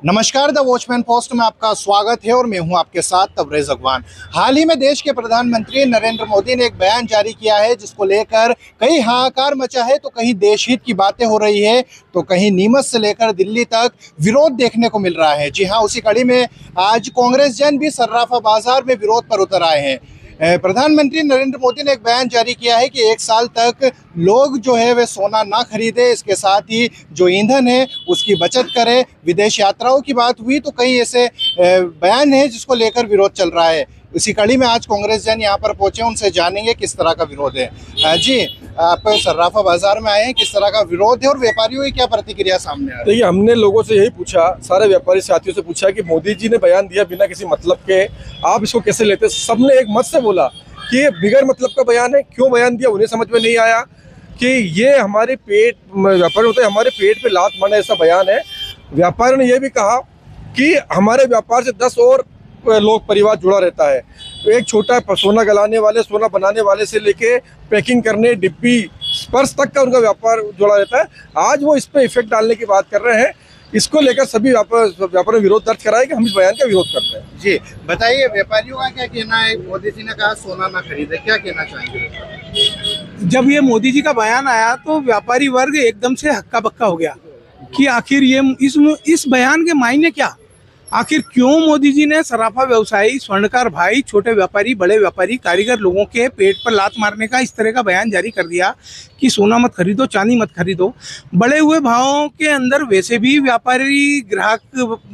नमस्कार, the watchman post में आपका स्वागत है और मैं हूं आपके साथ तबरेज अगवान। हाल ही में देश के प्रधानमंत्री नरेंद्र मोदी ने एक बयान जारी किया है जिसको लेकर कहीं हाहाकार मचा है, तो कहीं देश हित की बातें हो रही है, तो कहीं नीमच से लेकर दिल्ली तक विरोध देखने को मिल रहा है। जी हां, उसी कड़ी में आज कांग्रेस जन भी सर्राफा बाजार में विरोध पर उतर आए हैं। प्रधानमंत्री नरेंद्र मोदी ने एक बयान जारी किया है कि 1 साल तक लोग जो है वे सोना ना खरीदे, इसके साथ ही जो ईंधन है उसकी बचत करें। विदेश यात्राओं की बात हुई तो कई ऐसे बयान है जिसको लेकर विरोध चल रहा है। इसी कड़ी में आज कांग्रेस जन यहाँ पर पहुंचे, उनसे जानेंगे किस तरह का विरोध है। जी, आप सर्राफा बाजार में आए हैं, किस तरह का विरोध है और व्यापारियों की क्या प्रतिक्रिया सामने आ रही है? देखिए, हमने लोगों से यही पूछा, सारे व्यापारी साथियों से पूछा कि मोदी जी ने बयान दिया बिना किसी मतलब के, आप इसको कैसे लेते? सबने एक मत से बोला कि ये बिगैर मतलब का बयान है। क्यों बयान दिया उन्हें समझ में नहीं आया कि ये हमारे पेट व्यापारी होते हैं, हमारे पेट पे लात मारने ऐसा बयान है। व्यापारी ने यह भी कहा कि हमारे व्यापार से 10 और लोग परिवार जुड़ा रहता है। एक छोटा सोना गलाने वाले, सोना बनाने वाले से लेके पैकिंग करने, डिब्बी, स्पर्श तक का उनका व्यापार जुड़ा रहता है। आज वो इस पे इफेक्ट डालने की बात कर रहे हैं। इसको लेकर सभी व्यापारी विरोध दर्ज कराए कि हम इस बयान का विरोध करते हैं। जी बताइए, व्यापारियों का क्या कहना है? मोदी जी ने कहा सोना ना खरीदे, क्या कहना चाहेंगे? जब ये मोदी जी का बयान आया तो व्यापारी वर्ग एकदम से हक्का बक्का हो गया कि आखिर ये इस बयान के मायने क्या, आखिर क्यों मोदी जी ने सराफा व्यवसायी, स्वर्णकार भाई, छोटे व्यापारी, बड़े व्यापारी, कारीगर लोगों के पेट पर लात मारने का इस तरह का बयान जारी कर दिया कि सोना मत खरीदो, चांदी मत खरीदो। बढ़े हुए भावों के अंदर वैसे भी व्यापारी ग्राहक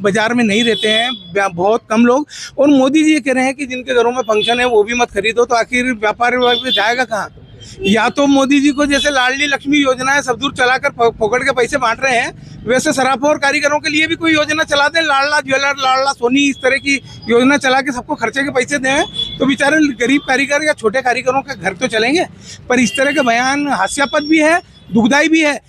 बाजार में नहीं रहते हैं, बहुत कम लोग, और मोदी जी ये कह रहे हैं कि जिनके घरों में फंक्शन है वो भी मत खरीदो, तो आखिर व्यापारी वर्ग जाएगा कहाँ? या तो मोदी जी को जैसे लाडली लक्ष्मी योजना है सब दूर चलाकर पकड़ के पैसे बांट रहे हैं, वैसे सराफा और कारीगरों के लिए भी कोई योजना चला दें, लाडला ज्वेलर, लाडला सोनी, इस तरह की योजना चला के सबको खर्चे के पैसे दें, तो बेचारे गरीब कारीगर या छोटे कारीगरों के घर तो चलेंगे। पर इस तरह के बयान हास्यास्पद भी है, दुखदाई भी है।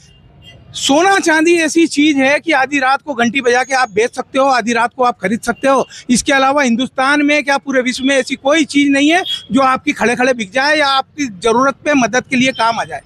सोना चांदी ऐसी चीज है कि आधी रात को घंटी बजा के आप बेच सकते हो, आधी रात को आप खरीद सकते हो। इसके अलावा हिंदुस्तान में क्या पूरे विश्व में ऐसी कोई चीज नहीं है जो आपकी खड़े खड़े बिक जाए या आपकी जरूरत पे मदद के लिए काम आ जाए।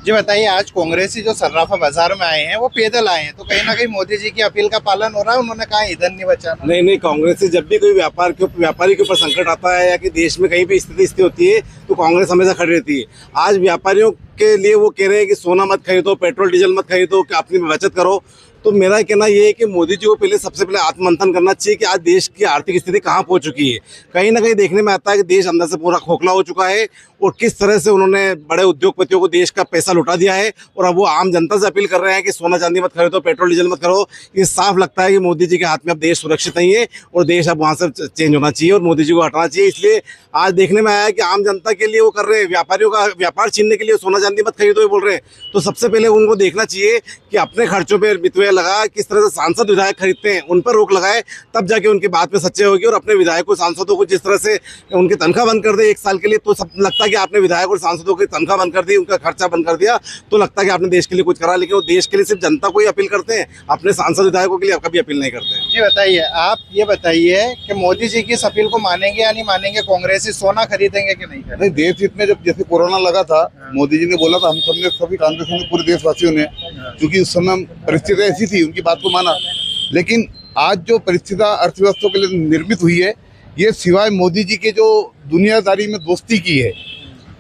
जी बताइए, आज कांग्रेसी जो सर्राफा बाजार में आए हैं वो पैदल आए हैं, तो कहीं ना कहीं मोदी जी की अपील का पालन हो रहा है? उन्होंने कहा ईंधन नहीं बचाना। नहीं, कांग्रेस से जब भी कोई व्यापारी के ऊपर संकट आता है या कि देश में कहीं भी स्थिति होती है तो कांग्रेस हमेशा खड़ी रहती है। आज व्यापारियों के लिए वो कह रहे हैं कि सोना मत खरीदो, पेट्रोल डीजल मत खरीदो, कि अपनी बचत करो। तो मेरा कहना ये है कि मोदी जी को पहले सबसे पहले आत्ममंथन करना चाहिए कि आज देश की आर्थिक स्थिति कहाँ पहुंच चुकी है। कहीं ना कहीं देखने में आता है कि देश अंदर से पूरा खोखला हो चुका है और किस तरह से उन्होंने बड़े उद्योगपतियों को देश का पैसा लुटा दिया है, और अब वो आम जनता से अपील कर रहे हैं कि सोना चांदी मत खरीदो, पेट्रोल डीजल मत करो। ये साफ लगता है कि मोदी जी के हाथ में अब देश सुरक्षित नहीं है और देश अब वहाँ से चेंज होना चाहिए और मोदी जी को हटाना चाहिए। इसलिए आज देखने में आया है कि आम जनता के लिए वो कर रहे हैं, व्यापारियों का व्यापार छीनने के लिए सोना चांदी मत खरीदो ये बोल रहे हैं। तो सबसे पहले उनको देखना चाहिए कि अपने खर्चों पर बितवे लगा, किस तरह से सांसद विधायक खरीदते हैं उन पर रोक लगाए, तब जाके उनकी बात पे सच्चे होगी। और अपने विधायकों सांसदों को जिस तरह से उनकी तनख्वाह बंद कर दे 1 साल के लिए, तो सब लगता है कि आपने विधायक और सांसदों की तनख्वाह बंद कर दी, उनका खर्चा बंद कर दिया, तो लगता है कि आपने देश के लिए कुछ करा। लेकिन वो देश के लिए सिर्फ जनता को ही अपील करते हैं, अपने सांसद विधायकों के लिए कभी अपील नहीं करते हैं। जी बताइए, आप ये बताइए कि मोदी जी की इस अपील को मानेंगे या नहीं मानेंगे? कांग्रेसी सोना खरीदेंगे कि नहीं खरीदेंगे? नहीं, देश हित में जब जैसे कोरोना लगा था, मोदी जी ने बोला था, हम सबने, सभी कांग्रेसियों ने, पूरे देशवासियों ने, क्योंकि उस समय परिस्थिति ऐसी थी, उनकी बात को माना। लेकिन आज जो परिस्थिति अर्थव्यवस्था के लिए निर्मित हुई है, ये सिवाय मोदी जी के जो दुनियादारी में दोस्ती की है,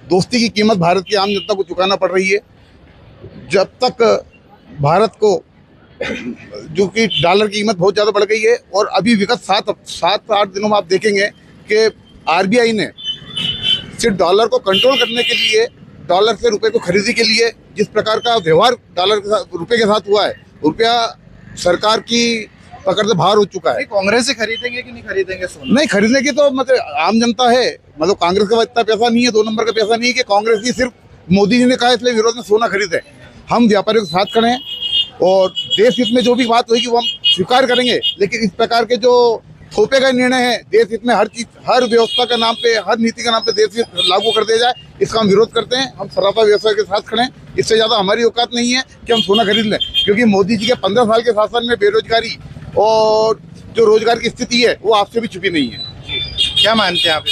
दोस्ती की कीमत भारत की आम जनता को चुकाना पड़ रही है। जब तक भारत को, जो कि डॉलर की कीमत बहुत ज़्यादा बढ़ गई है, और अभी विगत 7-8 दिनों में आप देखेंगे कि आरबीआई ने सिर्फ डॉलर को कंट्रोल करने के लिए, डॉलर से रुपए को खरीदी के लिए जिस प्रकार का व्यवहार डॉलर के साथ, रुपये के साथ हुआ है, रुपया सरकार की पकड़ से बाहर हो चुका है। कांग्रेस से खरीदेंगे कि नहीं खरीदेंगे सोना? नहीं, खरीदने की तो मतलब आम जनता है, मतलब कांग्रेस का इतना पैसा नहीं है, 2 नंबर का पैसा नहीं है कि कांग्रेस की सिर्फ मोदी जी ने कहा इसलिए विरोध में सोना खरीदे। हम व्यापारियों के साथ खड़े हैं और देश हित में जो भी बात होगी वो हम स्वीकार करेंगे। लेकिन इस प्रकार के जो थोपे का निर्णय है, देश हित में हर चीज, हर व्यवस्था के नाम पे, हर नीति के नाम पे देश हित लागू कर दिया जाए, इसका हम विरोध करते हैं। हम सराफा व्यवसाय के साथ खड़े हैं। इससे ज्यादा हमारी औकात नहीं है कि हम सोना खरीद लें, क्योंकि मोदी जी के 15 साल के शासन में बेरोजगारी और जो रोजगार की स्थिति है वो आपसे भी छुपी नहीं है। क्या मानते हैं आप?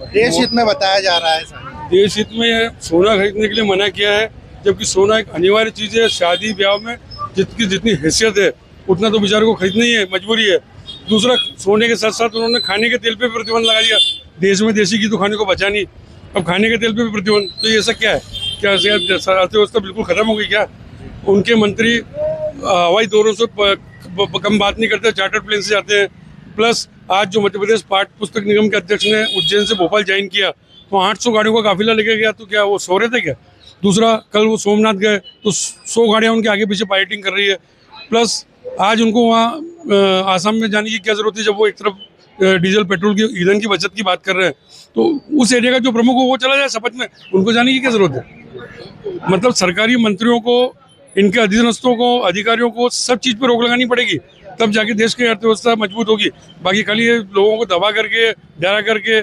देश हित में बताया जा रहा है सर। देश हित में सोना खरीदने के लिए मना किया है, जबकि सोना एक अनिवार्य चीज है। शादी ब्याह में जितनी हैसियत है उतना तो बेचारे को खरीदना ही है, मजबूरी है। दूसरा, सोने के साथ साथ उन्होंने खाने के तेल पे प्रतिबंध लगा दिया। देश में देसी घी तो खाने को बचा नहीं, अब खाने के तेल पे भी प्रतिबंध। तो ये ऐसा क्या है? क्या अर्थव्यवस्था बिल्कुल खत्म हो गई क्या? उनके मंत्री हवाई दौरों से कम बात नहीं करते, चार्टर्ड प्लेन से जाते हैं। प्लस आज जो मध्य प्रदेश पाठ पुस्तक निगम के अध्यक्ष ने उज्जैन से भोपाल ज्वाइन किया तो 800 गाड़ियों का काफिला लेके गया, तो क्या वो सो रहे थे क्या? दूसरा, कल वो सोमनाथ गए तो 100 गाड़ियाँ उनके आगे पीछे पायलटिंग कर रही है। प्लस आज उनको वहाँ आसाम में जाने की क्या जरूरत है, जब वो एक तरफ डीजल पेट्रोल की ईंधन की बचत की बात कर रहे हैं, तो उस एरिया का जो प्रमुख हो वो चला जाए शपथ में, उनको जाने की क्या जरूरत है? मतलब सरकारी मंत्रियों को, इनके अधीनस्थों को, अधिकारियों को सब चीज पे रोक लगानी पड़ेगी, तब जाके देश की अर्थव्यवस्था मजबूत होगी। बाकी खाली ये लोगों को दबा करके, डरा करके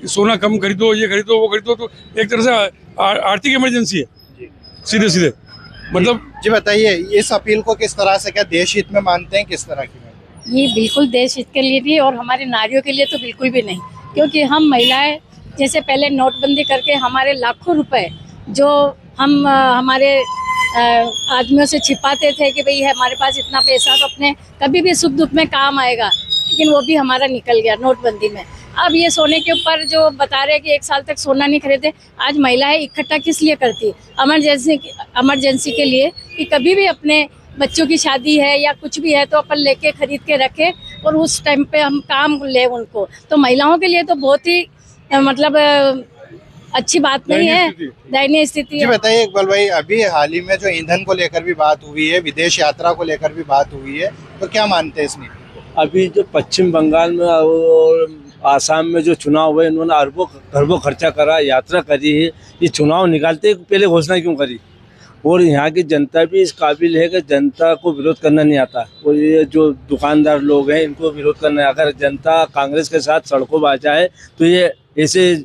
सोना कम खरीदो, ये खरीदो, वो खरीदो, तो एक तरह से आर्थिक इमरजेंसी है सीधे सीधे। मतलब जी बताइए, इस अपील को किस तरह से, क्या देश हित में मानते हैं, किस तरह की? ये बिल्कुल देश हित के लिए भी और हमारे नारियों के लिए तो बिल्कुल भी नहीं, क्योंकि हम महिलाएं जैसे पहले नोटबंदी करके हमारे लाखों रुपए जो हम हमारे आदमियों से छिपाते थे कि भाई हमारे पास इतना पैसा तो अपने कभी भी सुख दुख में काम आएगा, लेकिन वो भी हमारा निकल गया नोटबंदी में। अब ये सोने के ऊपर जो बता रहे हैं कि 1 साल तक सोना नहीं खरीदे, आज महिलाएं इकट्ठा किस लिए करती? इमरजेंसी के लिए, कि कभी भी अपने बच्चों की शादी है या कुछ भी है तो अपन लेके खरीद के रखे और उस टाइम पे हम काम ले उनको। तो महिलाओं के लिए तो बहुत ही मतलब अच्छी बात नहीं है, दयनीय स्थिति जी है। बताइए इकबाल भाई, अभी हाल ही में जो ईंधन को लेकर भी बात हुई है, विदेश यात्रा को लेकर भी बात हुई है, तो क्या मानते हैं इसमें? अभी जो पश्चिम बंगाल में और आसाम में जो चुनाव हुए, इन्होंने अरबों खर्चा करा, यात्रा करी है। ये चुनाव निकालते पहले घोषणा क्यों करी? और यहाँ की जनता भी इस काबिल है कि जनता को विरोध करना नहीं आता, और ये जो दुकानदार लोग हैं इनको विरोध करना है। अगर जनता कांग्रेस के साथ सड़कों पर आ जाए तो ये ऐसे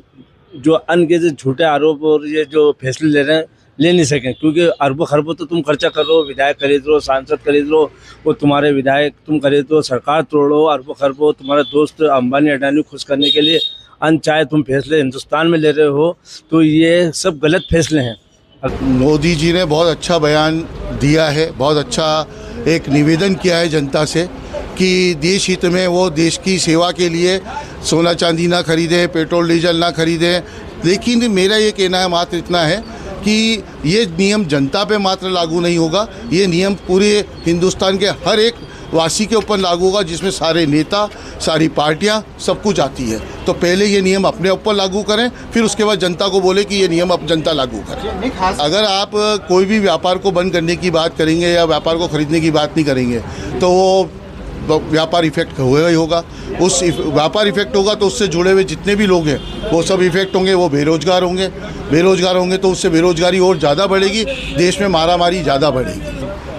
जो अनगिनत झूठे आरोप और ये जो फैसले ले रहे हैं ले नहीं सकें, क्योंकि अरबों खरबों तो तुम खर्चा कर लो, विधायक खरीद लो, सांसद खरीद लो, वो तुम्हारे विधायक तुम खरीद लो, सरकार तोड़ो, अरबों खरबों तुम्हारे दोस्त अंबानी अडानी खुश करने के लिए अनचाहे तुम फैसले हिंदुस्तान में ले रहे हो, तो ये सब गलत फैसले हैं। मोदी जी ने बहुत अच्छा बयान दिया है, बहुत अच्छा एक निवेदन किया है जनता से कि देश हित में वो देश की सेवा के लिए सोना चांदी ना खरीदें, पेट्रोल डीजल ना खरीदें। लेकिन मेरा ये कहना है मात्र इतना है कि ये नियम जनता पे मात्र लागू नहीं होगा, ये नियम पूरे हिंदुस्तान के हर एक वासी के ऊपर लागू होगा, जिसमें सारे नेता, सारी पार्टियां, सब कुछ आती है। तो पहले ये नियम अपने ऊपर लागू करें, फिर उसके बाद जनता को बोले कि ये नियम अब जनता लागू करे। अगर आप कोई भी व्यापार को बंद करने की बात करेंगे या व्यापार को खरीदने की बात नहीं करेंगे तो वो व्यापार इफेक्ट होगा ही होगा। उस व्यापार इफेक्ट होगा तो उससे जुड़े हुए जितने भी लोग हैं वो सब इफेक्ट होंगे, वो बेरोजगार होंगे तो उससे बेरोजगारी और ज़्यादा बढ़ेगी, देश में मारामारी ज़्यादा बढ़ेगी।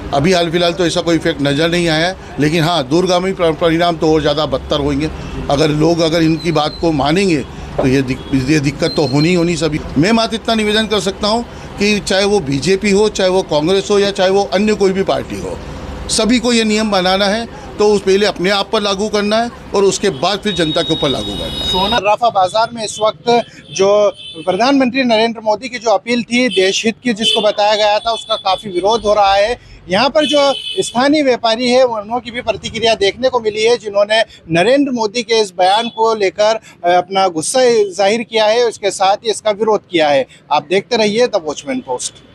अभी हाल फिलहाल तो ऐसा कोई इफेक्ट नज़र नहीं आया है, लेकिन हाँ दूरगामी परिणाम तो और ज़्यादा बदतर होंगे। अगर इनकी बात को मानेंगे तो ये दिक्कत तो होनी सभी। मैं मात्र इतना निवेदन कर सकता हूँ कि चाहे वो बीजेपी हो, चाहे वो कांग्रेस हो, या चाहे वो अन्य कोई भी पार्टी हो, सभी को ये नियम बनाना है तो उस पहले अपने आप पर लागू करना है और उसके बाद फिर जनता के ऊपर लागू करना है। सोना राफा बाजार में इस वक्त जो प्रधानमंत्री नरेंद्र मोदी की जो अपील थी देश हित की, जिसको बताया गया था, उसका काफ़ी विरोध हो रहा है। यहाँ पर जो स्थानीय व्यापारी है उनकी भी प्रतिक्रिया देखने को मिली है, जिन्होंने नरेंद्र मोदी के इस बयान को लेकर अपना गुस्सा जाहिर किया है, उसके साथ ही इसका विरोध किया है। आप देखते रहिए द वॉचमैन पोस्ट।